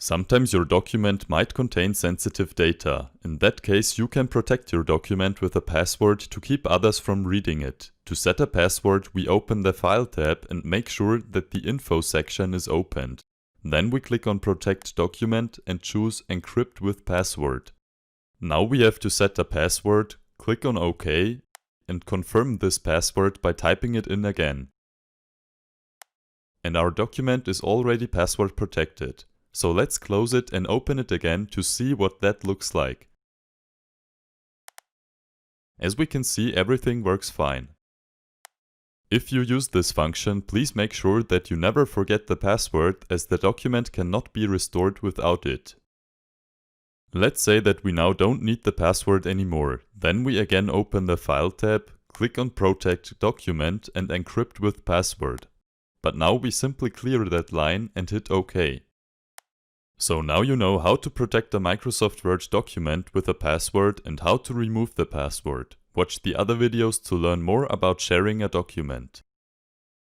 Sometimes your document might contain sensitive data. In that case, you can protect your document with a password to keep others from reading it. To set a password, we open the File tab and make sure that the Info section is opened. Then we click on Protect Document and choose Encrypt with Password. Now we have to set a password, click on OK, and confirm this password by typing it in again. And our document is already password protected. So let's close it and open it again to see what that looks like. As we can see, everything works fine. If you use this function, please make sure that you never forget the password, as the document cannot be restored without it. Let's say that we now don't need the password anymore. Then we again open the File tab, click on Protect Document and Encrypt with Password. But now we simply clear that line and hit OK. So now you know how to protect a Microsoft Word document with a password and how to remove the password. Watch the other videos to learn more about sharing a document.